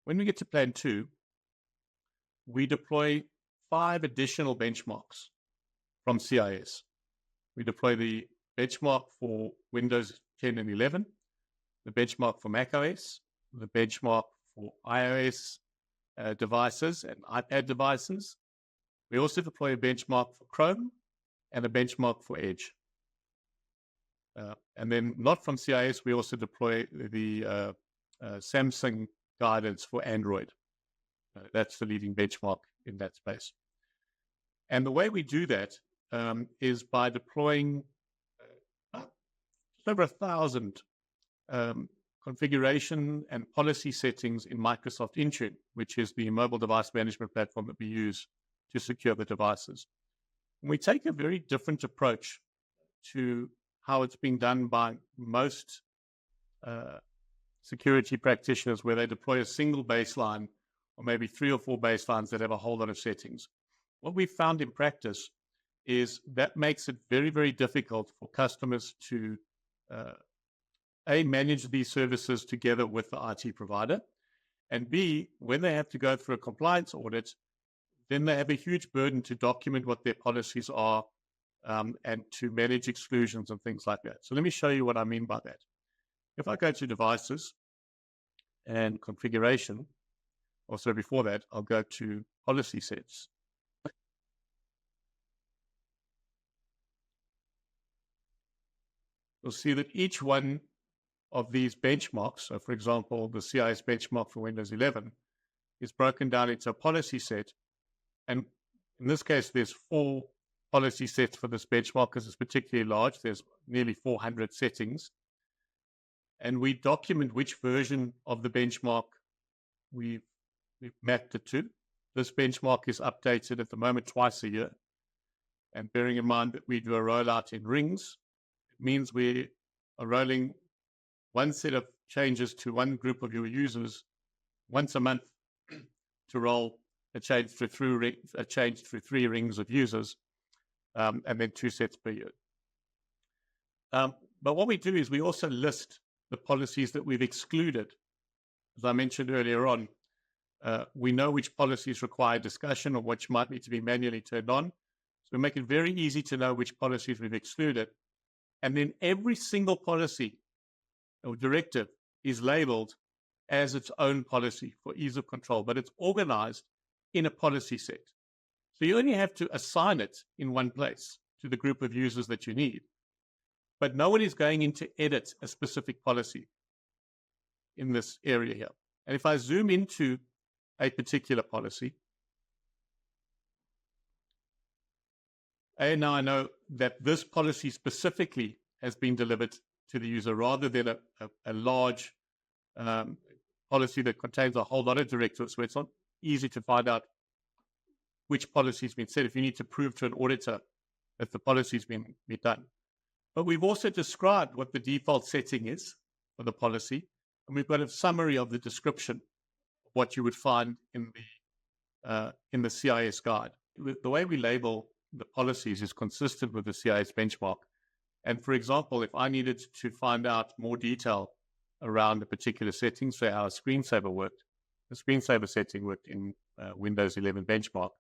When we get to plan 2, we deploy 5 additional benchmarks from CIS. We deploy the benchmark for Windows 10 and 11, the benchmark for macOS, the benchmark for iOS devices and iPad devices. We also deploy a benchmark for Chrome and a benchmark for Edge. And then not from CIS, we also deploy the Samsung guidance for Android. That's the leading benchmark in that space. And the way we do that is by deploying over 1,000 configuration and policy settings in Microsoft Intune, which is the mobile device management platform that we use to secure the devices. And we take a very different approach to how it's being done by most security practitioners, where they deploy a single baseline or maybe 3 or 4 baselines that have a whole lot of settings. What we found in practice is that makes it very, very difficult for customers to A, manage these services together with the IT provider, and B, when they have to go through a compliance audit, then they have a huge burden to document what their policies are and to manage exclusions and things like that. So let me show you what I mean by that. If I go to devices and configuration, also before that, I'll go to policy sets. You'll see that each one of these benchmarks, so for example, the CIS benchmark for Windows 11, is broken down into a policy set. And in this case, there's 4 policy sets for this benchmark because it's particularly large. There's nearly 400 settings. And we document which version of the benchmark we've mapped it to. This benchmark is updated at the moment twice a year. And bearing in mind that we do a rollout in rings, it means we are rolling one set of changes to one group of your users once a month to roll a change through 3 rings of users, and then 2 sets per year. But what we do is we also list the policies that we've excluded. As I mentioned earlier on, we know which policies require discussion or which might need to be manually turned on. So we make it very easy to know which policies we've excluded. And then every single policy or directive is labeled as its own policy for ease of control, but it's organized in a policy set. So you only have to assign it in one place to the group of users that you need. But no one is going in to edit a specific policy in this area here. And if I zoom into a particular policy, and now I know that this policy specifically has been delivered to the user rather than a large policy that contains a whole lot of directives, so it's not easy to find out which policy has been set if you need to prove to an auditor that the policy has been done. But we've also described what the default setting is for the policy, and we've got a summary of the description of what you would find in the CIS guide. The way we label the policies is consistent with the CIS benchmark. And for example, if I needed to find out more detail around a particular setting, say how a screensaver worked, the screensaver setting worked in Windows 11 benchmark,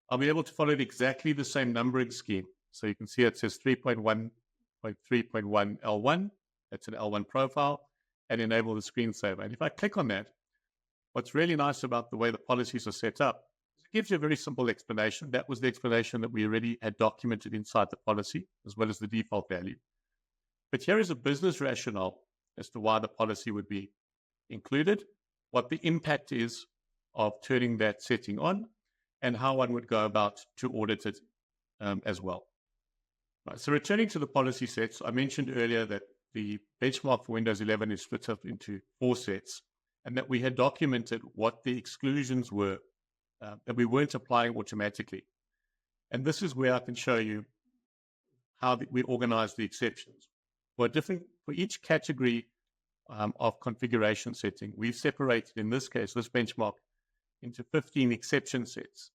I'll be able to follow exactly the same numbering scheme. So you can see it says 3.1.3.1 L1, that's an L1 profile, and enable the screensaver. And if I click on that, what's really nice about the way the policies are set up is it gives you a very simple explanation. That was the explanation that we already had documented inside the policy, as well as the default value. But here is a business rationale as to why the policy would be included, what the impact is of turning that setting on, and how one would go about to audit it as well. Right, so returning to the policy sets, I mentioned earlier that the benchmark for Windows 11 is split up into 4 sets, and that we had documented what the exclusions were that we weren't applying automatically. And this is where I can show you how we organize the exceptions. For each category of configuration setting, we've separated, in this case, this benchmark, into 15 exception sets.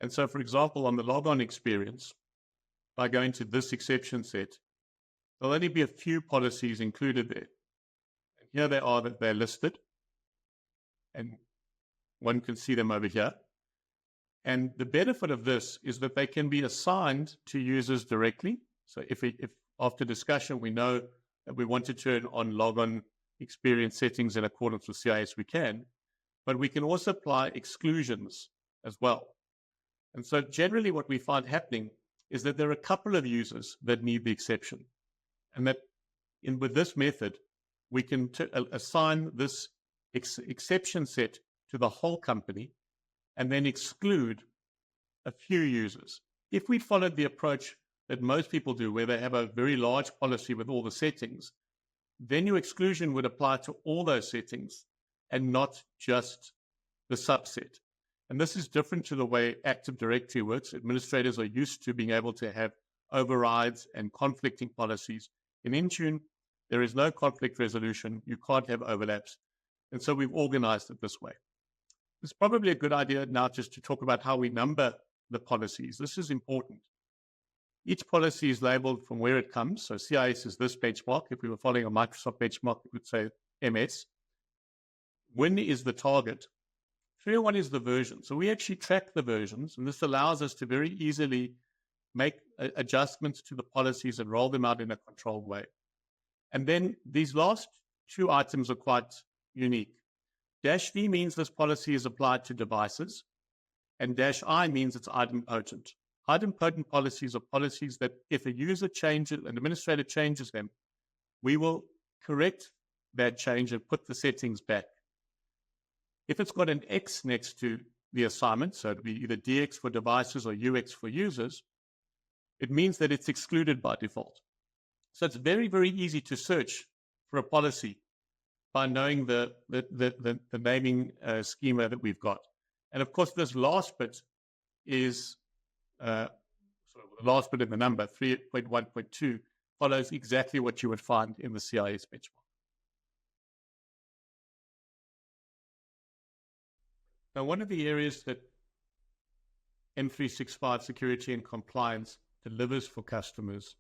And so, for example, on the logon experience, if I go into this exception set, there'll only be a few policies included there. And here they are that they're listed. and one can see them over here. And the benefit of this is that they can be assigned to users directly. So if after discussion we know that we want to turn on logon experience settings in accordance with CIS, we can, but we can also apply exclusions as well. And so generally what we find happening is that there are a couple of users that need the exception. And that with this method, we can assign this exception set to the whole company and then exclude a few users. If we followed the approach that most people do, where they have a very large policy with all the settings, then your exclusion would apply to all those settings and not just the subset. And this is different to the way Active Directory works. Administrators are used to being able to have overrides and conflicting policies. In Intune, there is no conflict resolution. You can't have overlaps. And so we've organized it this way. It's probably a good idea now just to talk about how we number the policies. This is important. Each policy is labeled from where it comes. So CIS is this benchmark. If we were following a Microsoft benchmark, we would say MS. Win is the target. 301 is the version. So we actually track the versions, and this allows us to very easily make adjustments to the policies and roll them out in a controlled way. And then these last two items are quite unique. -D means this policy is applied to devices, and -I means it's idempotent. Idempotent policies are policies that if a user changes, an administrator changes them, we will correct that change and put the settings back. If it's got an X next to the assignment, so it'll be either DX for devices or UX for users, it means that it's excluded by default. So it's very, very easy to search for a policy by knowing the naming schema that we've got. And of course, this last bit is, the last bit in the number, 3.1.2, follows exactly what you would find in the CIS benchmark. Now, one of the areas that M365 security and compliance delivers for customers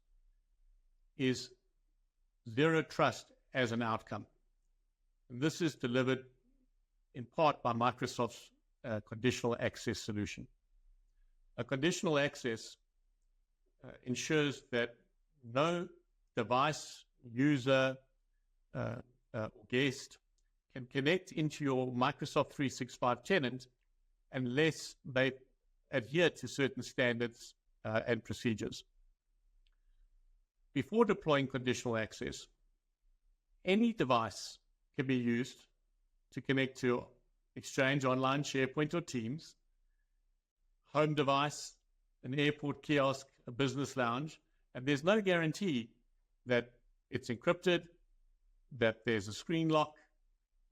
is zero trust as an outcome. And this is delivered in part by Microsoft's conditional access solution. A conditional access ensures that no device, user, or guest can connect into your Microsoft 365 tenant unless they adhere to certain standards and procedures. Before deploying conditional access, any device can be used to connect to Exchange Online, SharePoint, or Teams, home device, an airport kiosk, a business lounge, and there's no guarantee that it's encrypted, that there's a screen lock,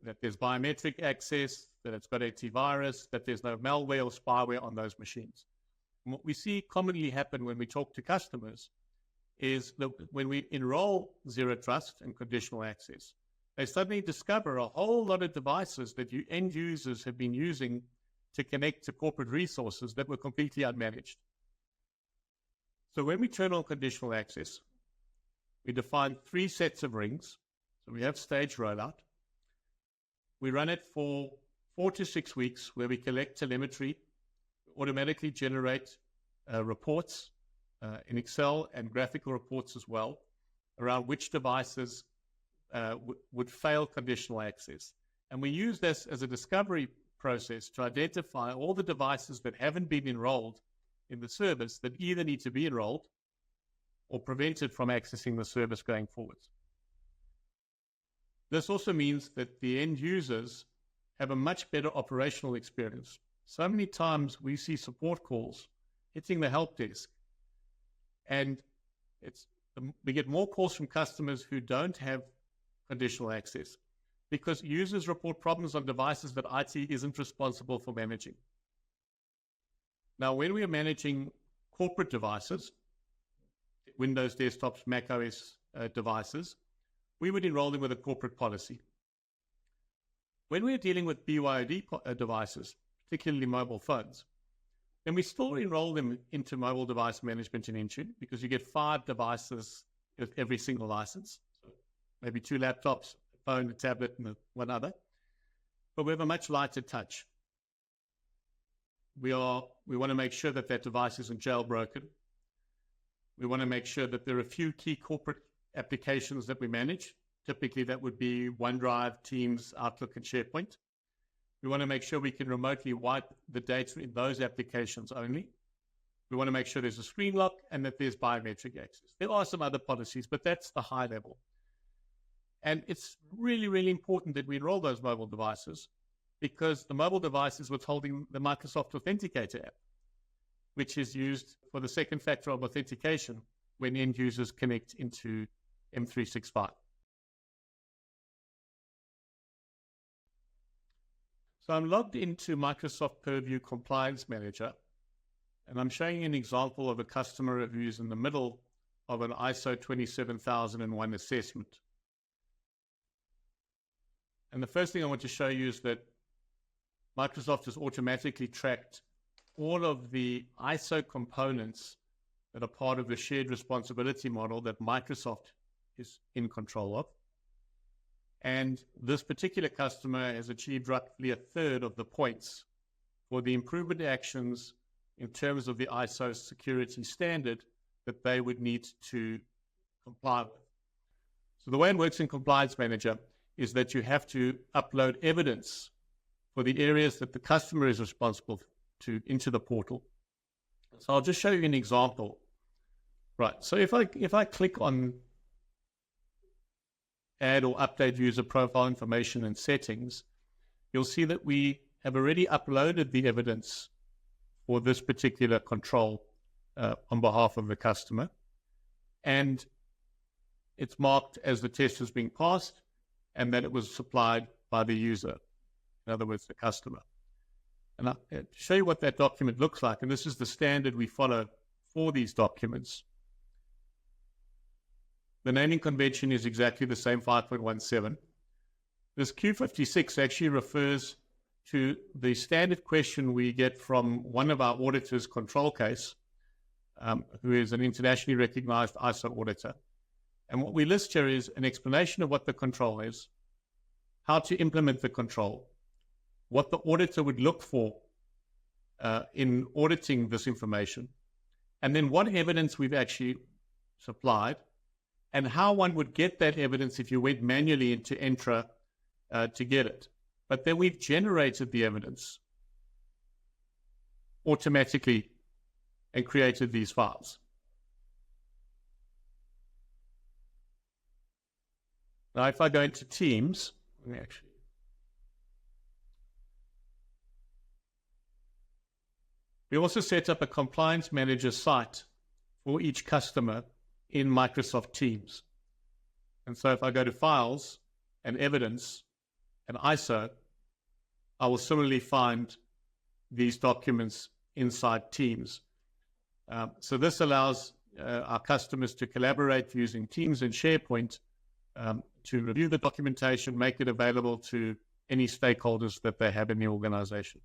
that there's biometric access, that it's got antivirus, that there's no malware or spyware on those machines. And what we see commonly happen when we talk to customers is that when we enroll zero trust and conditional access, they suddenly discover a whole lot of devices that end users have been using to connect to corporate resources that were completely unmanaged. So when we turn on conditional access, we define 3 sets of rings. So we have stage rollout. We run it for 4 to 6 weeks where we collect telemetry, automatically generate reports in Excel and graphical reports as well around which devices would fail conditional access. And we use this as a discovery process to identify all the devices that haven't been enrolled in the service that either need to be enrolled or prevented from accessing the service going forwards. This also means that the end users have a much better operational experience. So many times we see support calls hitting the help desk, and we get more calls from customers who don't have conditional access because users report problems on devices that IT isn't responsible for managing. Now, when we are managing corporate devices, Windows desktops, Mac OS devices, we would enroll them with a corporate policy. When we're dealing with BYOD devices, particularly mobile phones, then we still enroll them into mobile device management in Intune because you get 5 devices with every single license. So maybe 2 laptops, a phone, a tablet, and one other. but we have a much lighter touch. We want to make sure that that device isn't jailbroken. We want to make sure that there are a few key corporate applications that we manage. Typically, that would be OneDrive, Teams, Outlook, and SharePoint. We want to make sure we can remotely wipe the data in those applications only. We want to make sure there's a screen lock and that there's biometric access. There are some other policies, but that's the high level. And it's really, really important that we enroll those mobile devices, because the mobile device is what's holding the Microsoft Authenticator app, which is used for the second factor of authentication when end users connect into M365. So I'm logged into Microsoft Purview Compliance Manager, and I'm showing you an example of a customer who's in the middle of an ISO 27001 assessment. And the first thing I want to show you is that Microsoft has automatically tracked all of the ISO components that are part of the shared responsibility model that Microsoft is in control of. And this particular customer has achieved roughly a third of the points for the improvement actions in terms of the ISO security standard that they would need to comply with. So the way it works in Compliance Manager is that you have to upload evidence for the areas that the customer is responsible to into the portal. So I'll just show you an example. Right, so if I click on add or update user profile information and settings, you'll see that we have already uploaded the evidence for this particular control on behalf of the customer. And it's marked as the test has been passed and that it was supplied by the user, in other words, the customer. And I'll show you what that document looks like. And this is the standard we follow for these documents. The naming convention is exactly the same, 5.17. This Q56 actually refers to the standard question we get from one of our auditors, Control Case, who is an internationally recognized ISO auditor. And what we list here is an explanation of what the control is, how to implement the control, what the auditor would look for in auditing this information, and then what evidence we've actually supplied, and how one would get that evidence if you went manually into Entra to get it. But then we've generated the evidence automatically and created these files. Now, if I go into Teams, we also set up a Compliance Manager site for each customer in Microsoft Teams. And so if I go to Files and Evidence and ISO, I will similarly find these documents inside Teams. So this allows our customers to collaborate using Teams and SharePoint to review the documentation, make it available to any stakeholders that they have in the organization.